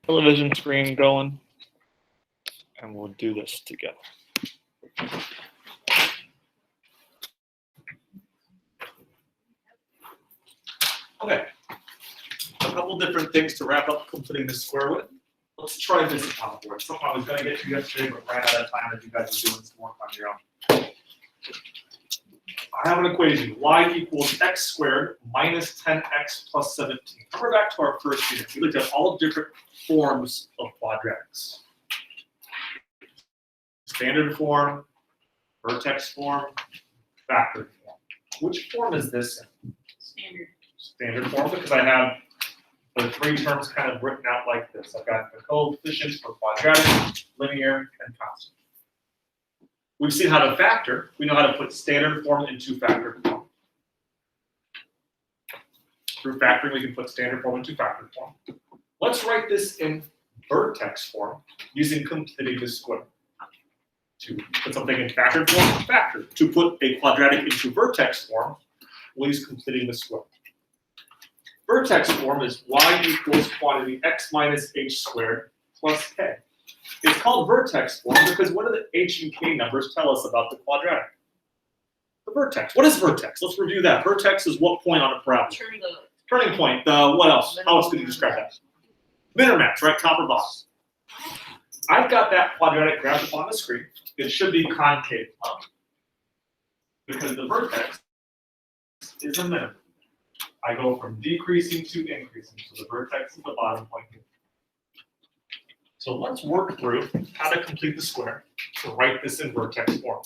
television screen going, and we'll do this together. Okay, a couple different things to wrap up completing this square with. Let's try this on the board. Something I was going to get to yesterday, but ran out of time as you guys are doing some work on your own. I have an equation, y equals x squared minus 10x plus 17. Remember back to our first unit. We looked at all different forms of quadratics. Standard form, vertex form, factored form. Which form is this in? Standard. Standard form, because I have the three terms kind of written out like this. I've got the coefficients for quadratic, linear, and constant. We've seen how to factor. We know how to put standard form into factored form. Through factoring, we can put standard form into factored form. Let's write this in vertex form using completing the square. To put something in factored form, factor. To put a quadratic into vertex form, we'll use completing the square. Vertex form is y equals quantity x minus h squared plus k. It's called vertex form because what do the h and k numbers tell us about the quadratic? The vertex. What is vertex? Let's review that. Vertex is what point on a parabola? Turning point. What else? How else could you describe that? Min or max, right? Top or bottom. I've got that quadratic graphed up on the screen. It should be concave up because the vertex is a minimum. I go from decreasing to increasing, so the vertex is the bottom point here. So let's work through how to complete the square to write this in vertex form.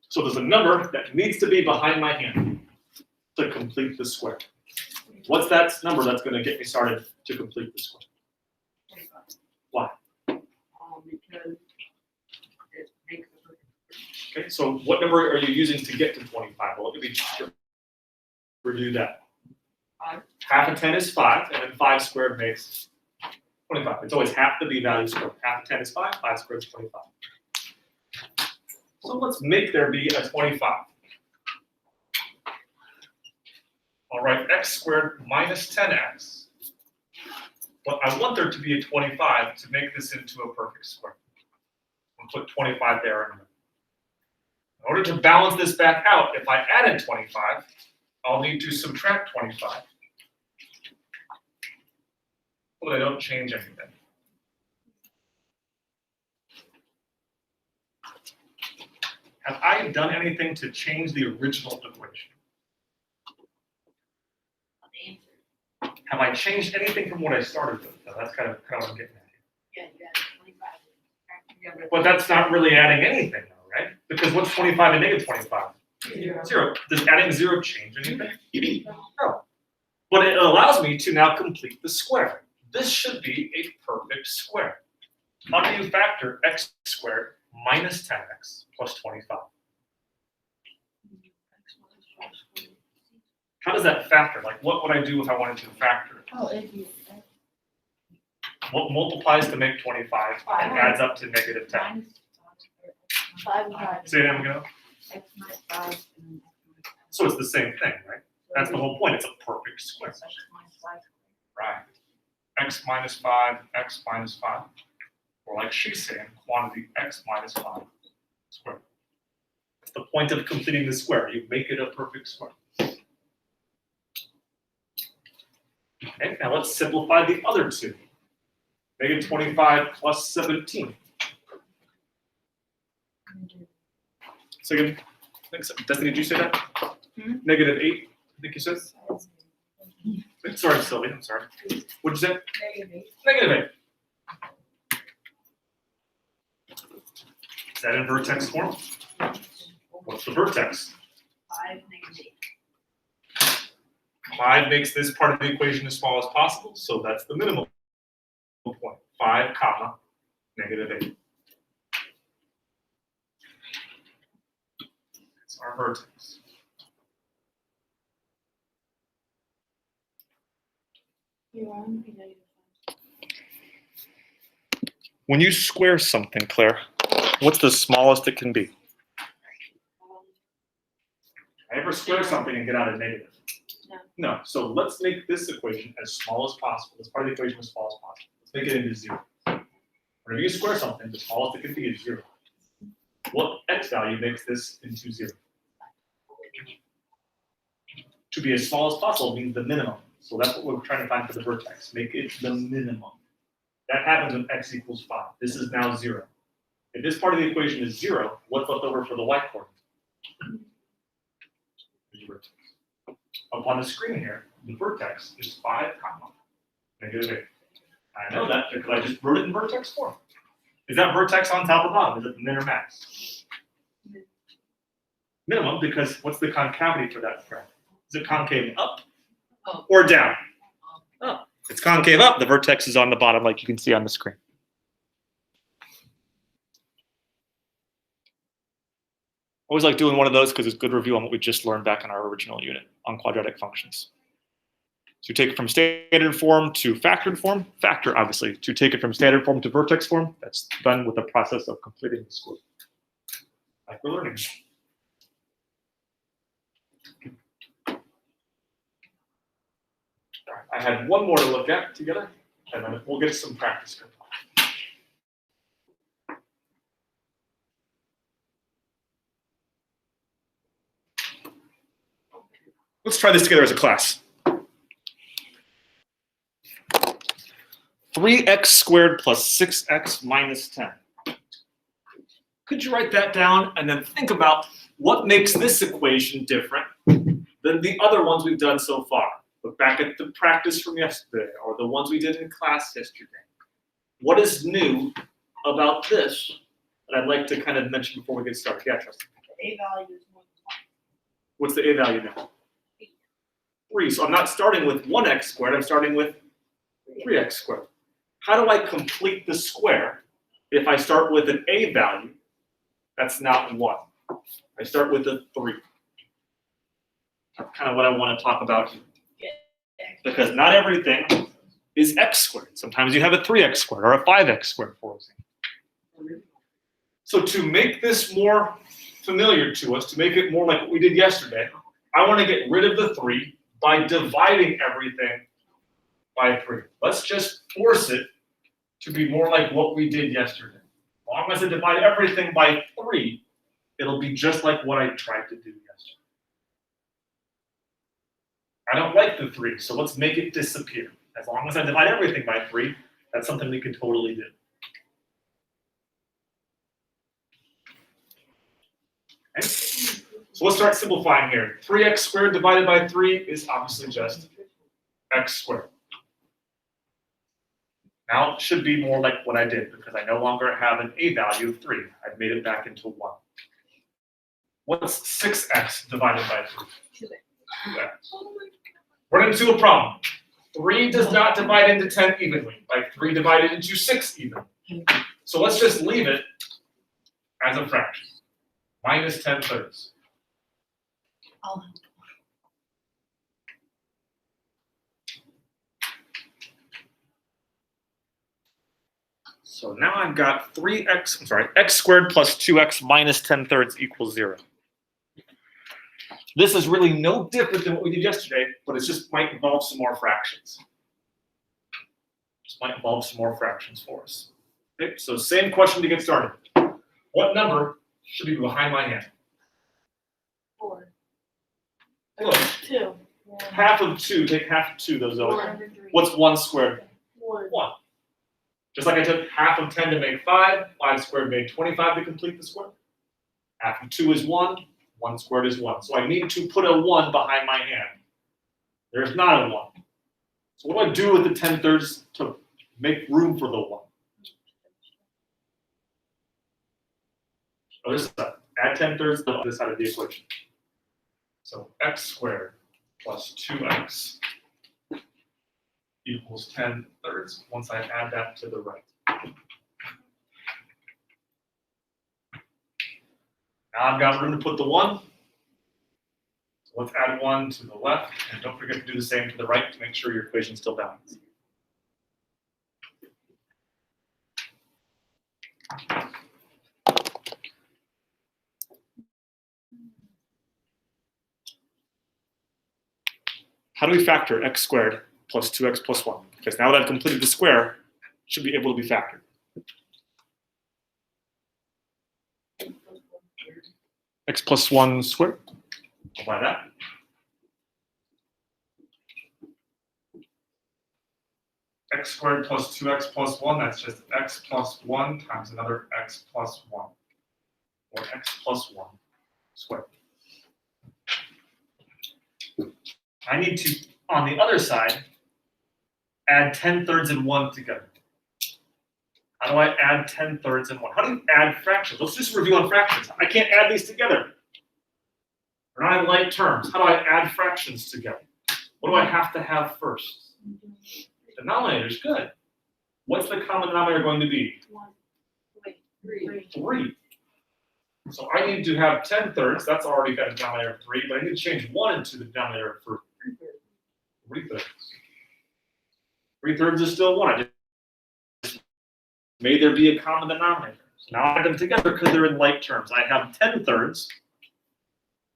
So there's a number that needs to be behind my hand to complete the square. What's that number that's going to get me started to complete the square? 25. Why? Because it makes a perfect square. Okay, so what number are you using to get to 25? Well, let me review that. 5. Half of 10 is 5, and then 5 squared makes 25. It's always half the b value squared. Half of 10 is 5, 5 squared is 25. So let's make there be a 25. I'll write x squared minus 10x. But I want there to be a 25 to make this into a perfect square. I'll put 25 there. In order to balance this back out, if I added 25, I'll need to subtract 25. But I don't change anything. Have I done anything to change the original equation? Have I changed anything from what I started with? No, that's kind of what I'm getting at Yeah, you added 25. But that's not really adding anything, though, right? Because what's 25 and negative 25? 0. Does adding 0 change anything? No. But it allows me to now complete the square. This should be a perfect square. How do you factor x squared minus 10x plus 25? How does that factor? Like, what would I do if I wanted to factor it? Oh, if you What multiplies to make 25 and adds up to negative 10? minus 5. Say that again. X minus 5 and X minus 5. So it's the same thing, right? That's the whole point. It's a perfect square. X minus 5. Right. X minus 5, x minus 5. Or like she's saying, quantity x minus 5 squared. That's the point of completing the square. You make it a perfect square. Okay, now let's simplify the other two. Negative 25 plus 17. Second, Destiny, did you say that? Negative 8, I think you said. Sorry, Sylvia, I'm sorry. What did you say? Negative 8. Is that in vertex form? What's the vertex? 5, negative 8. 5 makes this part of the equation as small as possible, so that's the minimum point. 5, comma, negative 8. That's our vertex. When you square something, Claire, what's the smallest it can be? I ever square something and get out a negative? No. So let's make this equation as small as possible. This part of the equation as small as possible. Let's make it into 0. Whenever you square something, the smallest it can be is 0. What x value makes this into 0? To be as small as possible means the minimum. So that's what we're trying to find for the vertex. Make it the minimum. That happens when x equals 5. This is now 0. If this part of the equation is 0, what's left over for the y coordinate? The vertex. Up on the screen here, the vertex is 5, -8. I know that because I just wrote it in vertex form. Is that vertex on top or bottom? Is it min or max? Minimum, because what's the concavity for that graph? Is it concave up or down? Oh, it's concave up. The vertex is on the bottom, like you can see on the screen. Always like doing one of those because it's good review on what we just learned back in our original unit on quadratic functions. So you take it from standard form to factored form, factor obviously. To take it from standard form to vertex form, that's done with the process of completing the square. Like we're learning. All right, I had one more to look at together, and then we'll get some practice. Let's try this together as a class. 3x squared plus 6x minus 10. Could you write that down and then think about what makes this equation different than the other ones we've done so far? Look back at the practice from yesterday or the ones we did in class yesterday. What is new about this that I'd like to kind of mention before we get started? Yeah, Tristan. The A value is more than 1. What's the A value now? 3. So I'm not starting with 1x squared, I'm starting with 3x squared. How do I complete the square if I start with an A value that's not 1? I start with a 3. That's kind of what I want to talk about here. Because not everything is x squared. Sometimes you have a 3x squared or a 5x squared, for example. So to make this more familiar to us, to make it more like what we did yesterday, I want to get rid of the 3 by dividing everything by 3. Let's just force it to be more like what we did yesterday. As long as I divide everything by 3, it'll be just like what I tried to do yesterday. I don't like the 3, so let's make it disappear. As long as I divide everything by 3, that's something we can totally do. Okay? So let's start simplifying here. 3x squared divided by 3 is obviously just x squared. Now it should be more like what I did because I no longer have an a value of 3. I've made it back into 1. What's 6x divided by 3? 2x. Run into a problem. 3 does not divide into 10 evenly, like 3 divided into 6 evenly. So let's just leave it as a fraction. Minus 10/3. So now I've got x squared plus 2x minus 10/3 equals 0. This is really no different than what we did yesterday, but it just might involve some more fractions. Just might involve some more fractions for us. Okay, so same question to get started. What number should be behind my hand? 4. Look, 2. half of 2, take half of 2, those are. 1. What's 1 squared? 1. 1. Just like I took half of 10 to make 5, 5 squared made 25 to complete the square. Half of 2 is 1, 1 squared is 1. So I need to put a 1 behind my hand. There's not a 1. So what do I do with the 10/3 to make room for the 1? Other side. Add 10/3 to the other side of the equation. So x squared plus 2x equals 10/3 once I add that to the right. Now I've got room to put the 1. So let's add 1 to the left, and don't forget to do the same to the right to make sure your equation is still balanced. How do we factor x squared plus 2x plus 1? Because now that I've completed the square, it should be able to be factored. X plus 1 squared. Apply that. X squared plus 2x plus 1, that's just x plus 1 times another x plus 1. Or x plus 1 squared. I need to, on the other side, add 10/3 and 1 together. How do I add 10/3 and 1? How do you add fractions? Let's just review on fractions. I can't add these together. They're not in like terms. How do I add fractions together? What do I have to have first? Denominator's good. What's the common denominator going to be? 1. Wait, 3. 3. So I need to have 10/3. That's already got a denominator of 3, but I need to change 1 into the denominator of 3. 3/3. 3/3 is still 1. I just made there be a common denominator. So now I add them together because they're in like terms. I have 10/3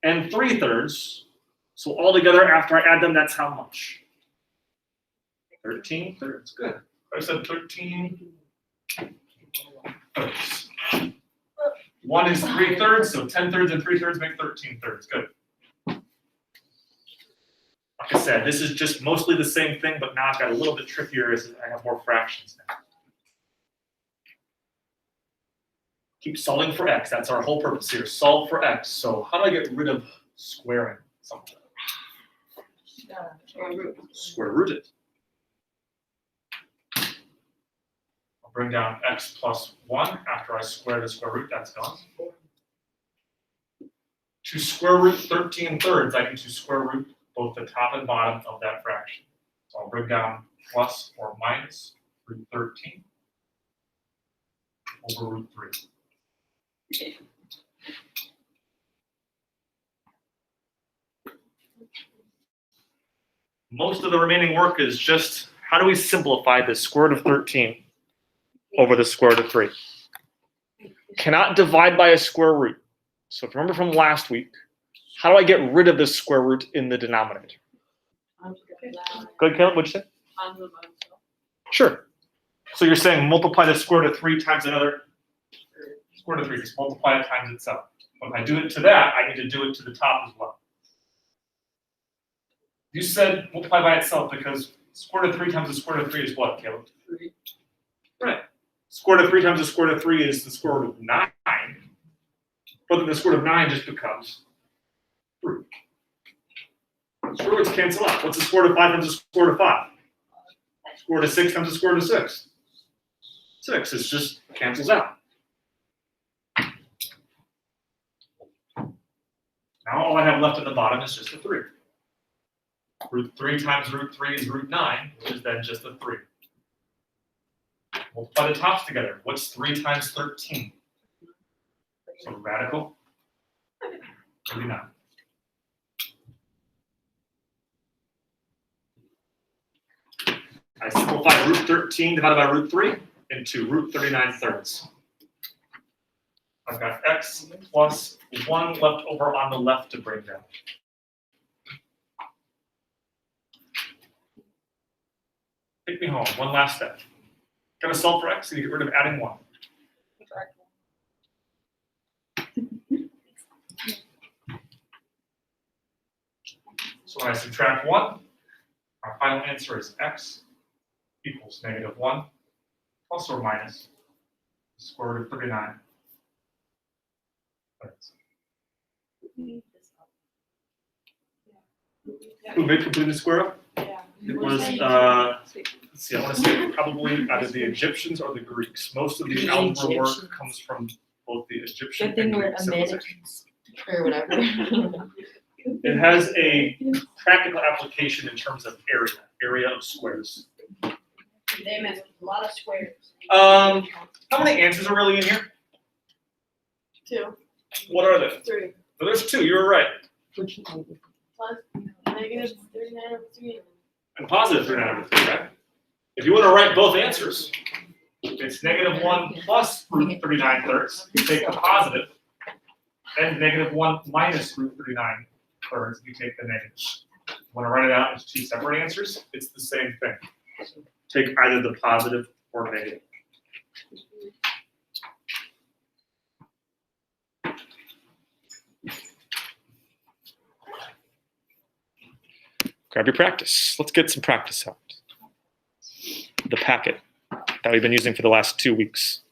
and 3/3. So altogether, after I add them, that's how much? 13/3. Good. I said 13/3. 1 is 3/3, so 10/3 and 3/3 make 13/3. Good. Like I said, this is just mostly the same thing, but now I've got a little bit trickier as I have more fractions now. Keep solving for x. That's our whole purpose here. Solve for x. So how do I get rid of squaring something? Square root it. I'll bring down x plus 1 after I square the square root. That's gone. To square root 13/3, I need to square root both the top and bottom of that fraction. So I'll bring down plus or minus root 13 over root 3. Most of the remaining work is just how do we simplify the square root of 13 over the square root of 3? Cannot divide by a square root. So if you remember from last week, how do I get rid of the square root in the denominator? Good, Caleb, what'd you say? Sure. So you're saying multiply the square root of 3 times another square root of 3, just multiply it times itself. But if I do it to that, I need to do it to the top as well. You said multiply by itself because square root of 3 times the square root of 3 is what, Caleb? 3. Right. Square root of 3 times the square root of 3 is the square root of 9. But then the square root of 9 just becomes 3. Square roots cancel out. What's the square root of 5 times the square root of 5? Square root of 6 times the square root of 6. 6. It just cancels out. Now all I have left at the bottom is just a 3. Root 3 times root 3 is root 9, which is then just a 3. Multiply the tops together. What's 3 times 13? So radical 39. I simplify root 13 divided by root 3 into root 39/3. I've got x plus 1 left over on the left to bring down. Take me home. One last step. Got to solve for x and you get rid of adding 1. So when I subtract 1, our final answer is x equals -1 plus or minus the square root of 39. Who made completing the square up? Yeah. It was, let's see, I want to say probably either the Egyptians or the Greeks. Most of the algebra work comes from both the Egyptian Good thing and we're Greek civilization. Americans or whatever. It has a practical application in terms of area of squares. They messed with a lot of squares. How many answers are really in here? 2. What are they? 3. Well, there's 2, you were right. Plus -39 over 3. And positive 39 over 3, right? If you want to write both answers, it's -1 plus root 39/3. You take the positive, and -1 minus root 39/3. You take the negative. Want to write it out as two separate answers? It's the same thing. Take either the positive or negative. Grab your practice. Let's get some practice out. The packet that we've been using for the last 2 weeks.